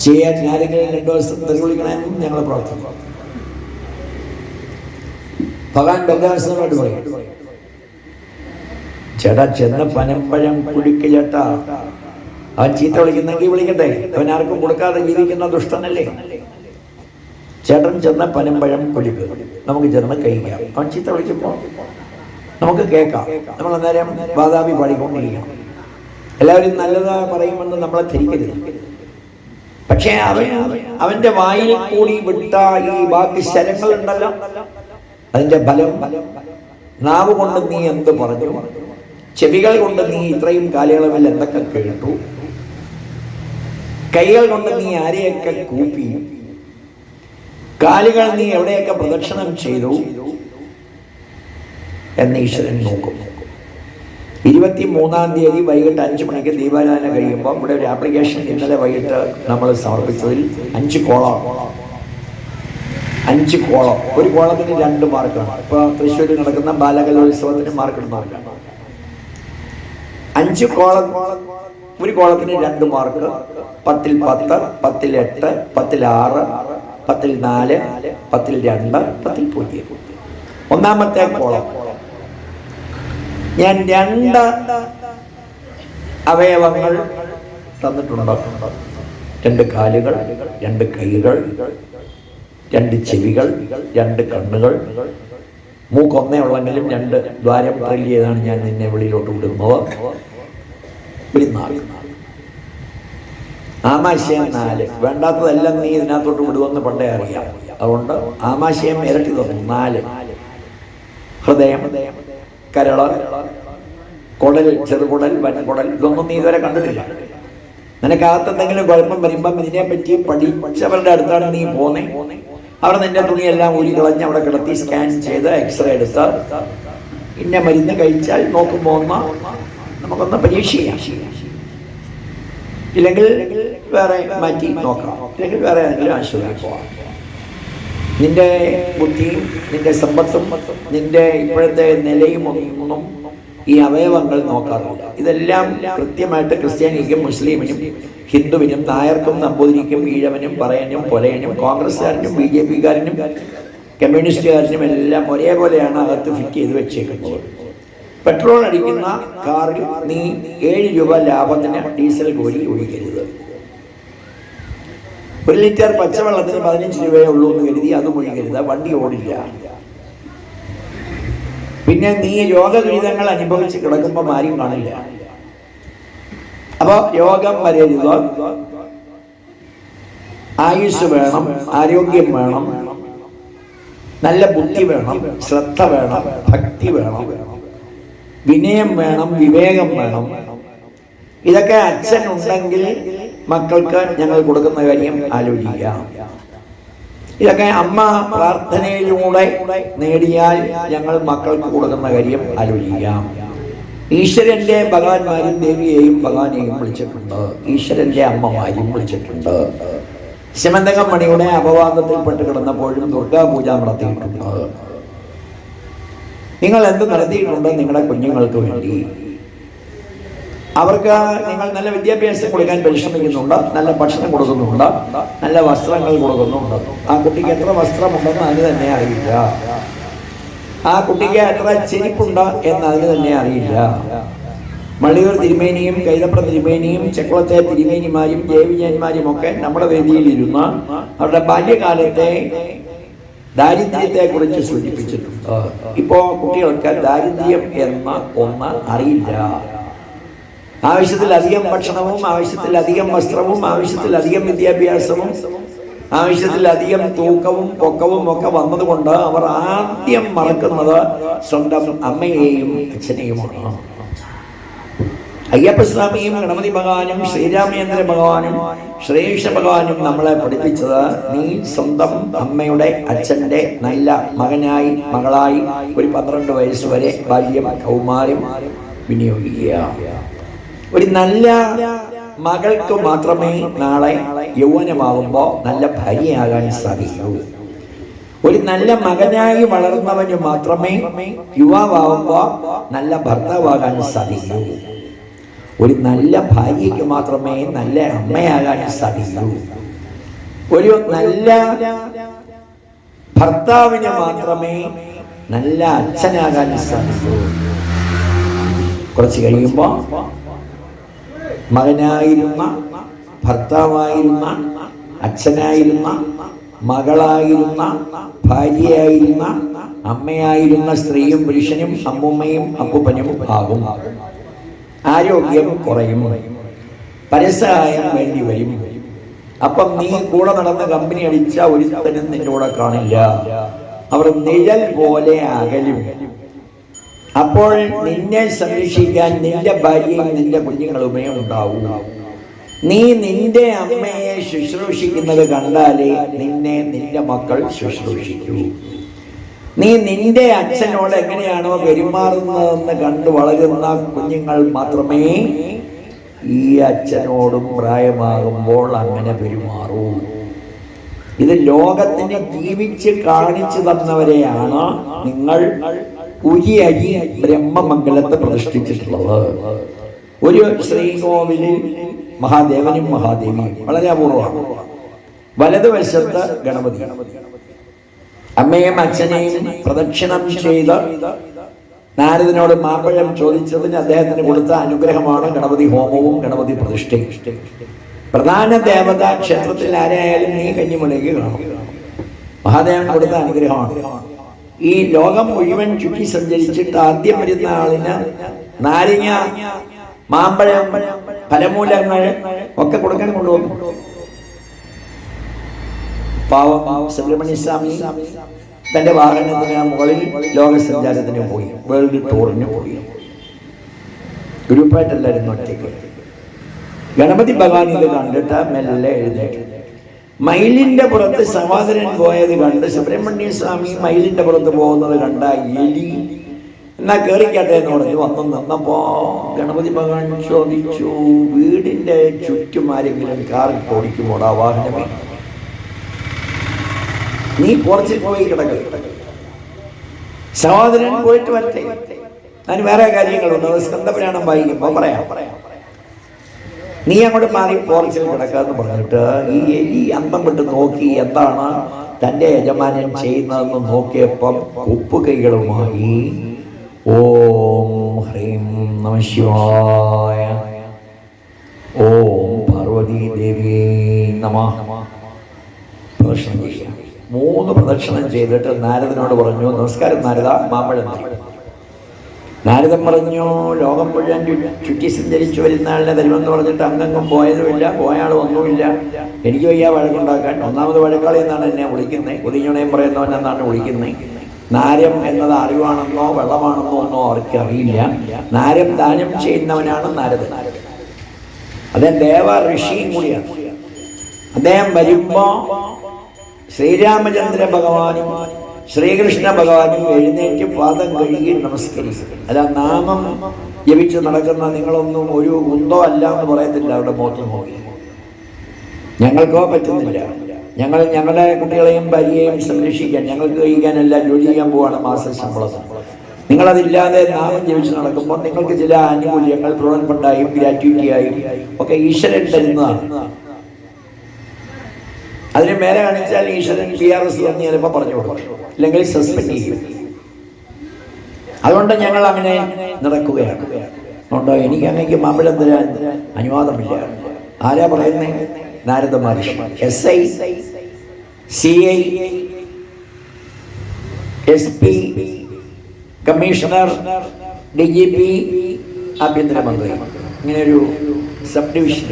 ചെയ്യാൻ ആരെങ്കിലും 2 ദിവസം തെറി വിളിക്കണമെന്നും ഞങ്ങൾ പ്രവർത്തിക്കും. ഭഗവാൻ ബംഗാസനോട് പറയും, ചേട്ടാ ചെന്ന പനമ്പഴം കുടിക്ക് ചേട്ടാ. അവൻ ചീത്ത വിളിക്കുന്നെങ്കിൽ വിളിക്കട്ടെ, അവൻ ആർക്കും കൊടുക്കാതെ ജീവിക്കുന്ന ദുഷ്ടനല്ലേ. ചേട്ടൻ ചെന്ന പനമ്പഴം കുടിക്ക്, നമുക്ക് ചെന്ന് കഴിക്കാം. അവൻ ചീത്ത വിളിക്കുമ്പോൾ നമുക്ക് കേൾക്കാം. നമ്മൾ അന്നേരം വാതാപി പാടിക്കൊണ്ടിരിക്കണം. എല്ലാവരും നല്ലതാ പറയുമെന്ന് നമ്മളെ ധരിക്കരുത്. പക്ഷേ അവന്റെ വായിൽ കൂടി വിട്ട ഈ ബാക്കി ശരങ്ങളുണ്ടല്ലോ, അതിന്റെ ബലം. നാവ് കൊണ്ട് നീ എന്ത് പറഞ്ഞു, ചെവികൾ കൊണ്ട് നീ ഇത്രയും കാലയളവിൽ എന്തൊക്കെ കേട്ടു, കൈകൾ കൊണ്ട് നീ ആരെയൊക്കെ കൂപ്പി, കാലുകൾ നീ എവിടെയൊക്കെ പ്രദക്ഷിണം ചെയ്തു എന്ന് ഈശ്വരൻ നോക്കും. 23-ാം തീയതി വൈകിട്ട് 5 മണിക്ക് ദീപാരാധന കഴിയുമ്പോൾ ഇവിടെ ഒരു ആപ്ലിക്കേഷൻ ഇന്നലെ വൈകിട്ട് നമ്മൾ സമർപ്പിച്ചതിൽ 5 കോളം. 5 കോളം. ഒരു കോളത്തിന് 2 മാർക്കാണ്. ഇപ്പൊ തൃശ്ശൂരിൽ നടക്കുന്ന ബാലകലോത്സവത്തിന് മാർക്ക് മാർക്കാണ്. 5 കോളം. ഒരു കോളത്തിന് 2 മാർക്ക്. 10-ൽ 10, 10-ൽ 8, 10-ൽ 6, 10-ൽ 4, 10-ൽ 2, 10-ൽ 0. ഒന്നാമത്തെ കോളം ഞാൻ 2 അവയവങ്ങൾ തന്നിട്ടുണ്ട്. 2 കാലുകൾ, 2 കൈകൾ, 2 ചെവികൾ, 2 കണ്ണുകൾ. മൂക്കൊന്നേ ഉള്ളെങ്കിലും 2 ദ്വാരം ചെയ്താണ് ഞാൻ നിന്നെ വെളിയിലോട്ട് വിടുന്നത്. ഒരു 4. ആമാശയം 4. വേണ്ടാത്തതെല്ലാം നീ ഇതിനകത്തോട്ട് വിടുമെന്ന് പണ്ടേ അറിയാം. അതുകൊണ്ട് ആമാശയം ഇരട്ടി തന്നു 4. ഹൃദയം, കരള്, കുടൽ, ചെറുകുടൽ, വൻകുടൽ, ഇതൊന്നും നീ ഇതുവരെ കണ്ടിട്ടില്ല. നിനക്കകത്തെന്തെങ്കിലും കുഴപ്പം വരുമ്പം ഇതിനെപ്പറ്റി പഠിച്ചവരുടെ അടുത്താണ് നീ പോന്നേ. അവിടെ നിന്റെ തുണിയെല്ലാം ഊരി കളഞ്ഞ് അവിടെ കിടത്തി സ്കാൻ ചെയ്ത് എക്സ്റേ എടുത്ത് ഇന്ന മരുന്ന് കഴിച്ചാൽ നോക്കുമ്പോൾ നമുക്കൊന്ന് പരീക്ഷ ചെയ്യാം. ഇല്ലെങ്കിൽ വേറെ മാറ്റി നോക്കാം, ഇല്ലെങ്കിൽ വേറെ ഏതെങ്കിലും ആശുപത്രിയിൽ പോവാം. നിന്റെ ബുദ്ധിയും നിന്റെ സമ്പത്തും നിന്റെ ഇപ്പോഴത്തെ നിലയും ഒന്നും ഈ അവയവങ്ങൾ നോക്കാറില്ല. ഇതെല്ലാം കൃത്യമായിട്ട് ക്രിസ്ത്യാനിക്കും മുസ്ലിമിനും ഹിന്ദുവിനും നായർക്കും നമ്പൂതിരിക്കും ഈഴവനും പറയനും പൊലയനും കോൺഗ്രസ്സുകാരനും BJP-കാരനും കമ്മ്യൂണിസ്റ്റുകാരനും എല്ലാം ഒരേപോലെയാണ് അകത്ത് ഫിറ്റ് ചെയ്ത് വെച്ചേക്കുന്നത്. പെട്രോൾ അടിക്കുന്ന കാറിൽ നീ 7 രൂപ ലാഭത്തിന് ഡീസൽ കോരി ഒഴിക്കരുത്. 1 ലിറ്റർ പച്ചവെള്ളത്തിന് 15 രൂപയേ ഉള്ളൂ എന്ന് കരുതി അത് ഒഴിക്കരുത്, വണ്ടി ഓടില്ല. പിന്നെ നീ രോഗദുരിതങ്ങൾ അനുഭവിച്ച് കിടക്കുമ്പോൾ ആരും കാണില്ല. അപ്പൊ രോഗം വരരുത്. ആയുസ് വേണം, ആരോഗ്യം വേണം, നല്ല ബുദ്ധി വേണം, ശ്രദ്ധ വേണം, ഭക്തി വേണം, വിനയം വേണം, വിവേകം വേണം. ഇതൊക്കെ അച്ഛനുണ്ടെങ്കിൽ മക്കൾക്ക് ഞങ്ങൾ കൊടുക്കുന്ന കാര്യം ആലോചിക്കാം. ഇതൊക്കെ അമ്മ പ്രാർത്ഥനയിലൂടെ നേടിയാൽ ഞങ്ങൾ മക്കൾക്ക് കൊടുക്കുന്ന കാര്യം ആലോചിക്കാം. ഈശ്വരന്റെ ഭഗവാന്മാരും ദേവിയെയും ഭഗവാനെയും വിളിച്ചിട്ടുണ്ട്. ഈശ്വരന്റെ അമ്മമാരും വിളിച്ചിട്ടുണ്ട്. ശമന്തകം മണിയുടെ അപവാദത്തിൽപ്പെട്ട് കിടന്നപ്പോഴും ദുർഗാപൂജ നടത്തിയിട്ടുണ്ട്. നിങ്ങൾ എന്ത് നടത്തിയിട്ടുണ്ട് നിങ്ങളുടെ കുഞ്ഞുങ്ങൾക്ക് വേണ്ടി? അവർക്ക് നിങ്ങൾ നല്ല വിദ്യാഭ്യാസം കൊടുക്കാൻ പരിശ്രമിക്കുന്നുണ്ട്, നല്ല ഭക്ഷണം കൊടുക്കുന്നുണ്ട്, നല്ല വസ്ത്രങ്ങൾ കൊടുക്കുന്നുണ്ട്. ആ കുട്ടിക്ക് എത്ര വസ്ത്രമുണ്ടെന്ന് അതിന് തന്നെ അറിയില്ല. ആ കുട്ടിക്ക് എത്ര ചെരിപ്പുണ്ട് എന്ന് അതിന് തന്നെ അറിയില്ല. മള്ളിയൂർ തിരുമേനിയും കൈതപ്ര തിരുമേനിയും ചെക്കുളത്തെ തിരുമേനിമാരും ജയവിജയന്മാരും ഒക്കെ നമ്മുടെ വേദിയിലിരുന്ന് അവരുടെ ബാല്യകാലത്തെ ദാരിദ്ര്യത്തെ കുറിച്ച് സൂചിപ്പിച്ചിട്ടുണ്ട്. ഇപ്പോ കുട്ടികൾക്ക് ദാരിദ്ര്യം എന്ന ഒന്ന് അറിയില്ല. ആവശ്യത്തിലധികം ഭക്ഷണവും ആവശ്യത്തിലധികം വസ്ത്രവും ആവശ്യത്തിലധികം വിദ്യാഭ്യാസവും ആവശ്യത്തിലധികം തൂക്കവും പൊക്കവും ഒക്കെ വന്നതുകൊണ്ട് അവർ ആദ്യം മറക്കുന്നത് സ്വന്തം അമ്മയെയും അച്ഛനെയുമാണ്. അയ്യപ്പസ്വാമിയും ഗണപതി ഭഗവാനും ശ്രീരാമചന്ദ്ര ഭഗവാനും ശ്രേഷ്ഠ ഭഗവാനും നമ്മളെ പഠിപ്പിച്ചത് നീ സ്വന്തം അമ്മയുടെ അച്ഛന്റെ നല്ല മകനായി മകളായി ഒരു 12 വയസ്സ് വരെ ബാല്യം കൗമാരം വിനിയോഗിക്കുക. ഒരു നല്ല മകൾക്ക് മാത്രമേ നാളെ യൗവനമാകുമ്പോ നല്ല ഭാര്യയാകാൻ സാധിക്കൂ. ഒരു നല്ല മകനായി വളർന്നവന് മാത്രമേ യുവാവാകുമ്പോ നല്ല ഭർത്താവാകാൻ സാധിക്കൂ. ഒരു നല്ല ഭാര്യയ്ക്ക് മാത്രമേ നല്ല അമ്മയാകാൻ സാധിക്കൂ. ഒരു നല്ല ഭർത്താവിന് മാത്രമേ നല്ല അച്ഛനാകാൻ സാധിക്കൂ. കുറച്ച് കഴിയുമ്പോൾ മകനായിരുന്ന, ഭർത്താവായിരുന്ന, അച്ഛനായിരുന്ന, മകളായിരുന്ന, ഭാര്യയായിരുന്ന, അമ്മയായിരുന്ന സ്ത്രീയും പുരുഷനും അമ്മുമ്മയും അപ്പൂപ്പനും ആകും. ആരോഗ്യം കുറയും, പരസഹായം വേണ്ടി വരും. അപ്പം നീ കൂടെ നടന്ന കമ്പനി അടിച്ച ഒരുത്തനും നിന്റെ കൂടെ കാണില്ല. അവർ നിഴൽ പോലെ അകലും. അപ്പോൾ നിന്നെ സംരക്ഷിക്കാൻ നിന്റെ ഭാര്യയും നിന്റെ കുഞ്ഞുങ്ങളുമേ ഉണ്ടാവൂ. നീ നിന്റെ അമ്മയെ ശുശ്രൂഷിക്കുന്നത് കണ്ടാലേ നിന്നെ നിന്റെ മക്കൾ ശുശ്രൂഷിക്കൂ. നീ നിന്റെ അച്ഛനോട് എങ്ങനെയാണോ പെരുമാറുന്നതെന്ന് കണ്ടു വളരുന്ന കുഞ്ഞുങ്ങൾ മാത്രമേ ഈ അച്ഛനോടും പ്രായമാകുമ്പോൾ അങ്ങനെ പെരുമാറൂ. ഇത് ലോകത്തിന് ജീവിച്ച് കാണിച്ചു തന്നവരെയാണ് നിങ്ങൾ ഉരിയരി ബ്രഹ്മമംഗലത്ത് പ്രതിഷ്ഠിച്ചിട്ടുള്ളത്. ഒരു ശ്രീകോവിലിൽ മഹാദേവനും മഹാദേവിയും വളരെ അപൂർവമാണ്. വലതുവശത്ത് ഗണപതി. അമ്മയും അച്ഛനെയും പ്രദക്ഷിണം ചെയ്ത് നാരദനോട് മാമ്പഴം ചോദിച്ചതിന് അദ്ദേഹത്തിന് കൊടുത്ത അനുഗ്രഹമാണ് ഗണപതി ഹോമവും ഗണപതി പ്രതിഷ്ഠയും. പ്രധാന ദേവതാ ക്ഷേത്രത്തിൽ ആരായാലും നീ കഞ്ഞിമുളകി കാണും. മഹാദേവൻ കൊടുത്ത അനുഗ്രഹമാണ്. ഈ ലോകം മുഴുവൻ ചുറ്റി സഞ്ചരിച്ചിട്ട് ആദ്യം വരുന്ന ആളിന് നാരങ്ങ, മാമ്പഴം, ഫലമൂലങ്ങൾ ഒക്കെ കൊടുക്കാൻ കൊണ്ടുപോകും. പാവം സുബ്രഹ്മണ്യ സ്വാമി തന്റെ വാഹനത്തിന് മുകളിൽ ലോകസഞ്ചാരത്തിന് പോയി, വേൾഡ് ടൂറിന് പോയി. ഗ്രൂപ്പായിട്ടല്ലായിരുന്നു, ഒറ്റയ്ക്ക്. ഗണപതി ഭഗവാൻ ഇത് കണ്ടിട്ട് മെല്ലെ എഴുന്നേറ്റു. മയിലിന്റെ പുറത്ത് സഹോദരൻ പോയത് കണ്ട് സുബ്രഹ്മണ്യ സ്വാമി മയിലിന്റെ പുറത്ത് പോകുന്നത് കണ്ട എലി എന്നാ കേറിക്കട്ടെ എന്ന് പറഞ്ഞു വന്നു നിന്നപ്പോ ഗണപതി ഭഗവാൻ ചോദിച്ചു, വീടിന്റെ ചുറ്റും ആരെങ്കിലും കാറിൽ ഓടിക്കുമോടാ വാഹനമേ? നീ പോർച്ചിൽ പോയി കിടക്കുക, സഹോദരൻ പോയിട്ട് വരട്ടെ. അതിന് വേറെ കാര്യങ്ങളുണ്ട്, അത് സ്കന്ദപുരാണം വായിക്കുമ്പോ പറയാം. നീ അങ്ങോട്ട് മാറി പോർച്ചിൽ കിടക്കാന്ന് പറഞ്ഞിട്ട് ഈ എലി അന്തം വിട്ട് നോക്കി എന്താണ് തന്റെ യജമാനൻ ചെയ്യുന്നതെന്ന് നോക്കിയപ്പം ഉപ്പുകൈകളുമായി ഓം ഹ്രീം നമഃ ശിവായ, ഓം പാർവതി ദേവി നമഃ പ്രദക്ഷിണം ചെയ്യാം. 3 പ്രദക്ഷിണം ചെയ്തിട്ട് നാരദനോട് പറഞ്ഞു, നമസ്കാരം നാരദ, മാമ്പഴം. നാരദൻ പറഞ്ഞു, ലോകം മുഴുവൻ ചുറ്റി സഞ്ചരിച്ചു വരുന്ന ആളിനെ തരുമെന്ന് പറഞ്ഞിട്ട് അങ്ങെങ്ങും പോയതുമില്ല, പോയാളും ഒന്നുമില്ല. എനിക്ക് വയ്യ വഴക്കുണ്ടാക്കാൻ. ഒന്നാമത് വഴക്കാളി എന്നാണ് എന്നെ വിളിക്കുന്നത്, കുതിഞ്ഞുണയും പറയുന്നവൻ എന്നാണ് വിളിക്കുന്നത്. നാരം എന്നത് അറിവാണെന്നോ വെള്ളമാണെന്നോ ഒന്നോ അവർക്ക് അറിയില്ല. നാരം ദാനം ചെയ്യുന്നവനാണ് നാരദൻ. അദ്ദേഹം ദേവ ഋഷിയും കൂടിയാണ്. അദ്ദേഹം വരുമ്പോ ശ്രീരാമചന്ദ്ര ഭഗവാനും ശ്രീകൃഷ്ണ ഭഗവാനും എഴുന്നേറ്റ് പാദം കഴുകി നമസ്കരിക്കും. അല്ല, നാമം ജപിച്ച് നടക്കുന്ന നിങ്ങളൊന്നും ഒരു ഉന്തോ അല്ല എന്ന് പറയത്തില്ല അവരുടെ മുഖത്ത് നോക്കി. ഞങ്ങൾക്കോ പറ്റുന്നില്ല. ഞങ്ങൾ ഞങ്ങളുടെ കുട്ടികളെയും ഭാര്യയെയും സംരക്ഷിക്കാൻ, ഞങ്ങൾക്ക് കഴിക്കാനല്ല, ജോലി ചെയ്യാൻ പോവാണ് മാസ ശമ്പളത്തിൽ. നിങ്ങളതില്ലാതെ നാമം ജപിച്ച് നടക്കുമ്പോൾ നിങ്ങൾക്ക് ചില ആനുകൂല്യങ്ങൾ പ്രൊവിഡന്റ് ഫണ്ടായും ഗ്രാറ്റുവിറ്റിയായും ഒക്കെ ഈശ്വരൻ തരുന്നതാണ്. അതിന് മേലെ കാണിച്ചാൽ ഈശ്വരൻ PRS എന്ന് ചിലപ്പോൾ പറഞ്ഞു കൊടുക്കും, അല്ലെങ്കിൽ സസ്പെൻഡ് ചെയ്യും. അതുകൊണ്ട് ഞങ്ങൾ അങ്ങനെ നടക്കുകയാണ്. അതുകൊണ്ട് എനിക്ക് അങ്ങേക്ക് മാമ്പഴം തരാൻ അനുവാദമില്ല. ആരാ പറയുന്നേ? നാരദ മഹർഷി. SI, CI, SP, commissioner, DGP, ആഭ്യന്തരമന്ത്രി, ഇങ്ങനെയൊരു സബ് ഡിവിഷൻ.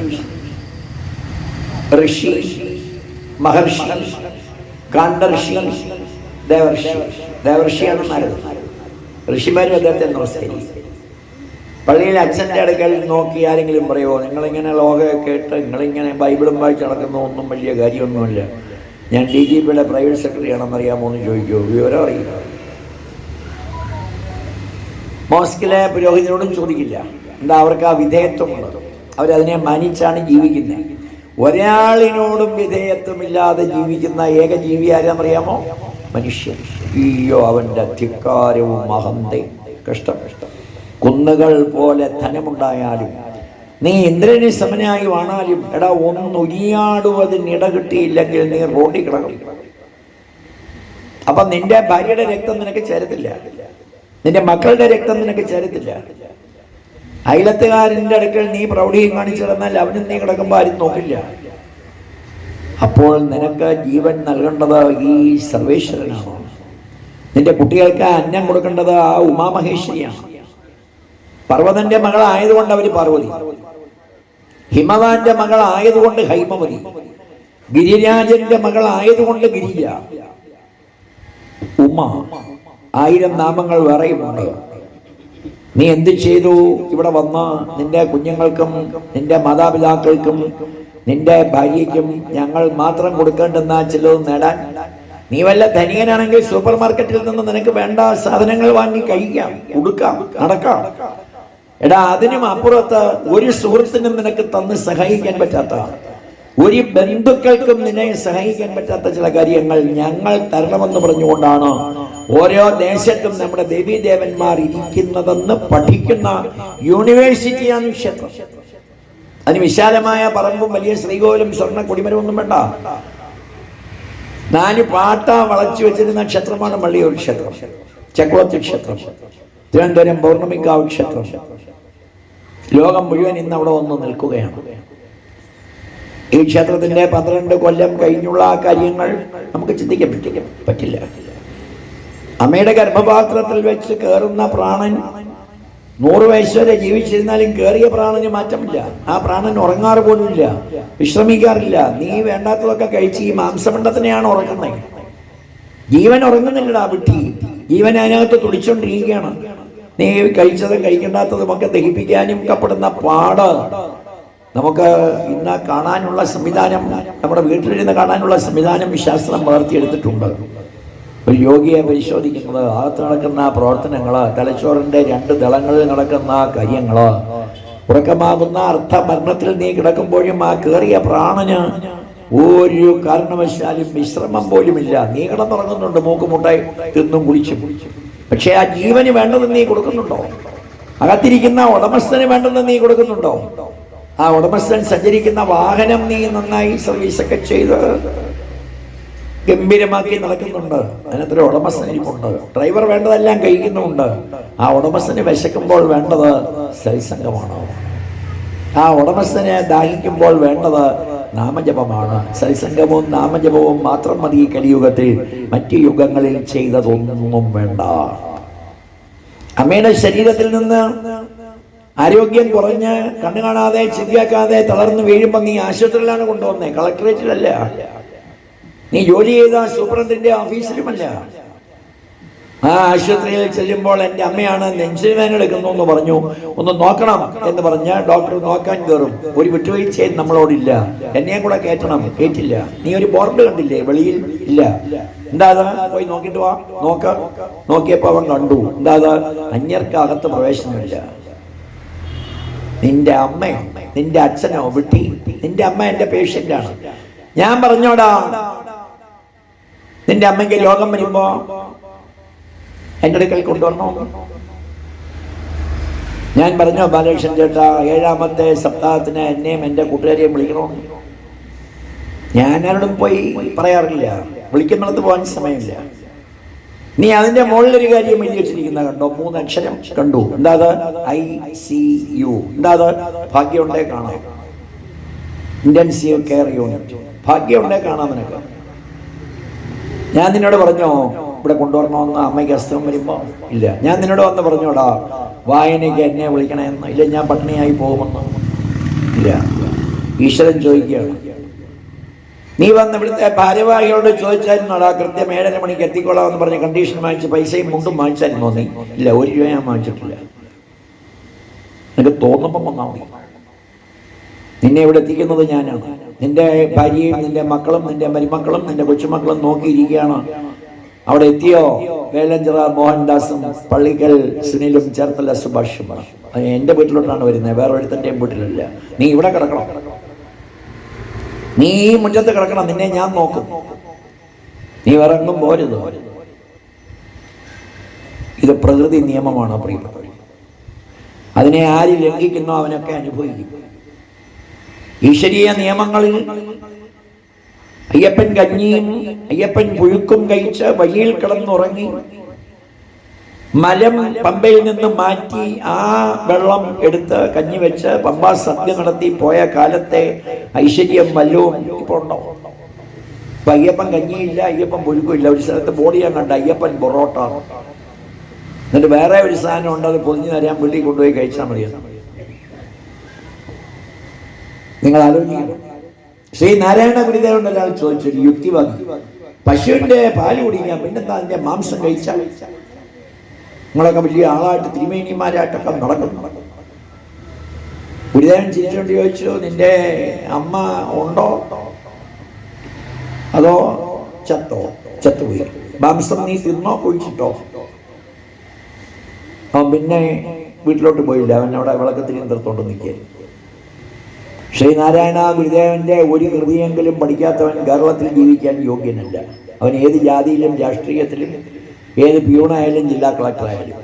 ഋഷി, മഹർഷി, കാണ്ഡർഷി, ദേവർഷി. ദേവർഷിയാണ് നാരദൻ. ഋഷിമാരും അദ്ദേഹത്തെ നമസ്കരിക്കും. പള്ളിയിൽ അച്ഛൻ്റെ അടുക്കൽ നോക്കി ആരെങ്കിലും പറയുമോ, നിങ്ങളിങ്ങനെ ലോകമൊക്കെ കേട്ട് നിങ്ങളിങ്ങനെ ബൈബിളും വായിച്ച് നടക്കുന്ന ഒന്നും വലിയ കാര്യമൊന്നുമില്ല, ഞാൻ DGPയുടെ പ്രൈവറ്റ് സെക്രട്ടറി ആണെന്നറിയാമോ എന്ന് ചോദിക്കുമോ? വിവരം അറിയില്ല. മോസ്കിലെ പുരോഹിതനോടും ചോദിക്കില്ല. എന്താ, അവർക്ക് ആ വിധേയത്വമുള്ളത്. അവരതിനെ മാനിച്ചാണ് ജീവിക്കുന്നത്. ഒരാളിനോടും വിധേയത്വമില്ലാതെ ജീവിക്കുന്ന ഏക ജീവി ആരാന്നറിയാമോ? മനുഷ്യൻ. അയ്യോ, അവൻ്റെ ധിക്കാരവും അഹന്തയും കഷ്ടം. കുന്നുകൾ പോലെ ധനമുണ്ടായാലും നീ ഇന്ദ്രന് സമനായി വാണാലും എടാ ഒന്നുരിയാടുവതിനിട കിട്ടിയില്ലെങ്കിൽ നീ റോഡിൽ കിടക്കും. അപ്പൊ നിന്റെ ഭാര്യയുടെ രക്തം നിനക്ക് ചേരത്തില്ല, നിന്റെ മക്കളുടെ രക്തം നിനക്ക് ചേരത്തില്ല. അയലത്തുകാരൻ്റെ അടുക്കൽ നീ പ്രൗഢിയും കാണിച്ചിരുന്നാൽ അവനും നീ കിടക്കുമ്പോൾ ആരും നോക്കില്ല. അപ്പോൾ നിനക്ക് ജീവൻ നൽകേണ്ടത് ഈ സർവേശ്വരനാണ്. നിന്റെ കുട്ടികൾക്ക് അന്നം കൊടുക്കേണ്ടത് ആ ഉമാമഹേശ്വരിയാണ്. പർവ്വതന്റെ മകളായതുകൊണ്ട് അവര് പാർവതി, ഹിമവാന്റെ മകളായതുകൊണ്ട് ഹൈമവതി, ഗിരിരാജന്റെ മകളായതുകൊണ്ട് ഗിരിജ. ഉമ 1000 നാമങ്ങൾ വേറെയുമുണ്ട്. നീ എന്ത് ചെയ്തു? ഇവിടെ വന്ന് നിന്റെ കുഞ്ഞുങ്ങൾക്കും നിന്റെ മാതാപിതാക്കൾക്കും നിന്റെ ഭാര്യയ്ക്കും ഞങ്ങൾ മാത്രം കൊടുക്കേണ്ടുന്ന ചിലത് നേടാൻ. നീ വല്ല ധനികനാണെങ്കിൽ സൂപ്പർ മാർക്കറ്റിൽ നിന്ന് നിനക്ക് വേണ്ട സാധനങ്ങൾ വാങ്ങി കഴിക്കാം, ഉടുക്കാം, നടക്കാം. എടാ, അതിനും അപ്പുറത്ത് ഒരു സുഹൃത്തിനും നിനക്ക് തന്ന് സഹായിക്കാൻ പറ്റാത്ത, ഒരു ബന്ധുക്കൾക്കും നിന്നെ സഹായിക്കാൻ പറ്റാത്ത ചില കാര്യങ്ങൾ ഞങ്ങൾ തരണമെന്ന് പറഞ്ഞുകൊണ്ടാണ് ഓരോ ദേശത്തും നമ്മുടെ ദേവീദേവന്മാർ ഇരിക്കുന്നതെന്ന് പഠിക്കുന്ന യൂണിവേഴ്സിറ്റിയാണ് ക്ഷേത്രം. അതിന് വിശാലമായ പറമ്പും വലിയ ശ്രീകോവിലും സ്വർണ്ണ കൊടിമരമൊന്നും വേണ്ട. 4 പാട്ട വളച്ചു വെച്ചിരുന്ന ക്ഷേത്രമാണ് വള്ളിയൂർ ക്ഷേത്രം, ചക്കുളത്തി ക്ഷേത്രം, തിരുവനന്തപുരം പൗർണമിക്കാവ് ക്ഷേത്രം. ലോകം മുഴുവൻ ഇന്ന് അവിടെ വന്ന് നിൽക്കുകയാണ്. ഈ ക്ഷേത്രത്തിന്റെ 12 കൊല്ലം കഴിഞ്ഞുള്ള കാര്യങ്ങൾ നമുക്ക് ചിന്തിക്കാൻ പറ്റില്ല. അമ്മയുടെ ഗർഭപാത്രത്തിൽ വെച്ച് കയറുന്ന പ്രാണൻ 100 വയസ്സ് വരെ ജീവിച്ചിരുന്നാലും കയറിയ പ്രാണന് മാറ്റമില്ല. ആ പ്രാണൻ ഉറങ്ങാറ് പോലുമില്ല, വിശ്രമിക്കാറില്ല. നീ വേണ്ടാത്തതൊക്കെ കഴിച്ച് ഈ മാംസമണ്ഡത്തിനെയാണ് ഉറങ്ങുന്നത്. ജീവൻ ഉറങ്ങുന്നില്ലടാ വിട്ടി, ജീവൻ അതിനകത്ത് തുടിച്ചോണ്ടിരിക്കുകയാണ്. നീ കഴിച്ചതും കഴിക്കേണ്ടാത്തതും ഒക്കെ ദഹിപ്പിക്കാനും കപ്പെടുന്ന പാട് നമുക്ക് ഇന്ന് കാണാനുള്ള സംവിധാനം, നമ്മുടെ വീട്ടിലിരുന്ന് കാണാനുള്ള സംവിധാനം ശാസ്ത്രം വളർത്തിയെടുത്തിട്ടുണ്ട്. ഒരു യോഗിയെ പരിശോധിക്കുന്നത്, അകത്ത് നടക്കുന്ന പ്രവർത്തനങ്ങൾ, തലച്ചോറിന്റെ 2 ദളങ്ങളിൽ നടക്കുന്ന കാര്യങ്ങൾ, ഉറക്കമാകുന്ന അർത്ഥമരണത്തിൽ നീ കിടക്കുമ്പോഴും ആ കയറിയ പ്രാണന് ഒരു കാരണവശാലും വിശ്രമം പോലുമില്ല. നീ കിടന്നുറങ്ങുന്നുണ്ട് മൂക്കുമുട്ടായി തിന്നും കുളിച്ചും. പക്ഷെ ആ ജീവന് വേണ്ടത് നീ കൊടുക്കുന്നുണ്ടോ? അകത്തിരിക്കുന്ന ഉടമസ്ഥന് വേണ്ടത് നീ കൊടുക്കുന്നുണ്ടോ? ആ ഉടമസ്ഥൻ സഞ്ചരിക്കുന്ന വാഹനം നീ നന്നായി സർവീസൊക്കെ ചെയ്ത് ഗംഭീരമാക്കി നടക്കുന്നുണ്ട്. അതിനകത്തൊരു ഉടമസ്ഥനിരിപ്പുണ്ട്. ഡ്രൈവർ വേണ്ടതെല്ലാം കഴിക്കുന്നുമുണ്ട്. ആ ഉടമസ്ഥന് വിശക്കുമ്പോൾ വേണ്ടത് സത്സംഗമാണ്. ആ ഉടമസ്ഥനെ ദാഹിക്കുമ്പോൾ വേണ്ടത് നാമജപമാണ്. സത്സംഗവും നാമജപവും മാത്രം മതി ഈ കലിയുഗത്തിൽ. മറ്റു യുഗങ്ങളിൽ ചെയ്തതൊന്നും വേണ്ട. അമ്മയുടെ ശരീരത്തിൽ നിന്ന് ആരോഗ്യം കുറഞ്ഞ് കണ്ണു കാണാതെ ചെവിയാക്കാതെ തളർന്നു വീഴുമ്പോൾ നീ ആശുപത്രിയിലാണ് കൊണ്ടുവന്നേ, കളക്ടറേറ്റിലല്ല. നീ ജോലി ചെയ്ത സൂപ്രണ്ടിന്റെ ഓഫീസിലുമല്ല. ആ ആശുപത്രിയിൽ ചെല്ലുമ്പോൾ എൻ്റെ അമ്മയാണ് നെഞ്ചുവേദന എടുക്കുന്നു എന്ന് പറഞ്ഞു, ഒന്ന് നോക്കണം എന്ന് പറഞ്ഞ് ഡോക്ടർ നോക്കാൻ കയറും. ഒരു വിട്ടുവീഴ്ചയും നമ്മളോടില്ല. എന്നെയും കൂടെ കയറ്റണം, കേറ്റില്ല. നീ ഒരു ബോർഡ് കണ്ടില്ലേ വെളിയിൽ? ഇല്ല. എന്താ അത്? പോയി നോക്കിട്ട് വാ. നോക്കിയപ്പോ അവൻ കണ്ടു. എന്താ അത്? അന്യർക്കകത്ത് പ്രവേശനമില്ല. നിന്റെ അമ്മയോ നിന്റെ അച്ഛനോ വിട്ടി? നിന്റെ അമ്മ എന്റെ പേഷ്യന്റാണ്. ഞാൻ പറഞ്ഞോടാ, നിന്റെ അമ്മയ്ക്ക് രോഗം വരുമ്പോ എന്റെ അടുക്കൽ കൊണ്ടുവരണോ? ഞാൻ പറഞ്ഞോ ബാലകൃഷ്ണൻ ചേട്ടാ, 7ാമത്തെ സപ്താഹത്തിന് എന്നെയും എന്റെ കൂട്ടുകാരെയും വിളിക്കണോ? ഞാൻ ആരോടും പോയി പറയാറില്ല, വിളിക്കുന്നിടത്ത് പോകാൻ സമയമില്ല. നീ അതിന്റെ മുകളിലൊരു കാര്യം എഴുതി വെച്ചിരിക്കുന്ന കണ്ടോ? 3 അക്ഷരം കണ്ടു. എന്താ അത്? ICU. എന്താ അത്? ഭാഗ്യമുണ്ടേ കാണാം. Intensive care unit. ഭാഗ്യമുണ്ടേ കാണാം നിനക്ക്. ഞാൻ നിന്നോട് പറഞ്ഞോ ഇവിടെ കൊണ്ടുവരണമെന്ന് അമ്മയ്ക്ക് അസുഖം വരുമ്പോ? ഇല്ല. ഞാൻ നിന്നോട് വന്ന് പറഞ്ഞോടാ വായനയ്ക്ക് എന്നെ വിളിക്കണമെന്ന്? ഇല്ല. ഞാൻ പട്ടിണിയായി പോകുമെന്ന്? ഇല്ല. ഈശ്വരൻ ചോദിക്കുകയാണ്. നീ വന്ന് ഇവിടുത്തെ ഭാരവാഹികളോട് ചോദിച്ചായിരുന്നോടാ കൃത്യം 7:30 മണിക്ക് എത്തിക്കോളാം എന്ന് പറഞ്ഞ് കണ്ടീഷൻ വാങ്ങിച്ച് പൈസയും മുണ്ടും വാങ്ങിച്ചായിരുന്നോ നീ? ഇല്ല. 1 രൂപ ഞാൻ വാങ്ങിച്ചിട്ടില്ല. നിനക്ക് തോന്നുമ്പം വന്നാൽ മതി. നിന്നെ ഇവിടെ എത്തിക്കുന്നത് ഞാനാണ്. നിന്റെ ഭാര്യയും നിന്റെ മക്കളും നിന്റെ മരുമക്കളും നിന്റെ കൊച്ചുമക്കളും നോക്കിയിരിക്കുകയാണ്. അവിടെ എത്തിയോ? വേലഞ്ചിറ മോഹൻദാസും പള്ളിക്കൽ സുനിലും ചേർത്തല സുഭാഷും. എന്റെ വീട്ടിലോട്ടാണ് വരുന്നത്, വേറെ ഒരുത്തൻ്റെയും വീട്ടിലല്ല. നീ ഇവിടെ കിടക്കണം, നീ ഈ മുറ്റത്ത് കിടക്കണം. നിന്നെ ഞാൻ നോക്കും. നീ ഇറങ്ങും പോരുത്. ഇത് പ്രകൃതി നിയമമാണ് പ്രിയപ്പെട്ടവർ. അതിനെ ആര് ലംഘിക്കുന്നോ അവനൊക്കെ അനുഭവിക്കും. ഈശ്വരീയ നിയമങ്ങളിൽ അയ്യപ്പൻ കഞ്ഞിയും അയ്യപ്പൻ പുഴുക്കും കഴിച്ച് വഴിയിൽ കിടന്നുറങ്ങി മലം പമ്പയിൽ നിന്ന് മാറ്റി ആ വെള്ളം എടുത്ത് കഞ്ഞി വെച്ച് പമ്പാ സദ്യ നടത്തി പോയ കാലത്തെ ഐശ്വര്യം വല്ലവും ഇപ്പോൾ ഉണ്ടോ? ഇപ്പൊ അയ്യപ്പൻ കഞ്ഞിയില്ല, അയ്യപ്പൻ പുഴുക്കുമില്ല. ഒരു സ്ഥലത്ത് ബോഡി ഞാൻ കണ്ട അയ്യപ്പൻ പൊറോട്ട, എന്നിട്ട് വേറെ ഒരു സാധനം ഉണ്ട്, അത് പൊതിഞ്ഞു തരാൻ വീട്ടിൽ കൊണ്ടുപോയി കഴിച്ചാൽ മതിയെന്ന്. നിങ്ങൾ ആലോചിക്കണം. ശ്രീ നാരായണ ഗുരുദേവൻ ഒരാൾ ചോദിച്ചൊരു യുക്തിവാദി, പശുവിന്റെ പാല് കുടിക്കാൻ പിന്നെന്താ അതിന്റെ മാംസം കഴിച്ചാൽ? നിങ്ങളൊക്കെ വലിയ ആളായിട്ട് തിരുമേനിമാരായിട്ടൊക്കെ നടക്കുന്നു. ഗുരുദേവൻ ചിരിച്ചുകൊണ്ട് ചോദിച്ചു, നിന്റെ അമ്മ ഉണ്ടോ അതോ ചത്തുപോയി? മാംസം നീ തിന്നോ കുഴിച്ചിട്ടോ? അവൻ പിന്നെ വീട്ടിലോട്ട് പോയില്ല. അവൻ അവിടെ വിളക്കത്തിൽ നിർത്തോണ്ട് നിൽക്കുകയായിരുന്നു. ശ്രീനാരായണ ഗുരുദേവന്റെ ഒരു കൃതിയെങ്കിലും പഠിക്കാത്തവൻ കേരളത്തിൽ ജീവിക്കാൻ യോഗ്യനല്ല. അവൻ ഏത് ജാതിയിലും രാഷ്ട്രീയത്തിലും ഏത് പ്യൂണായാലും ജില്ലാ കളക്ടറായാലും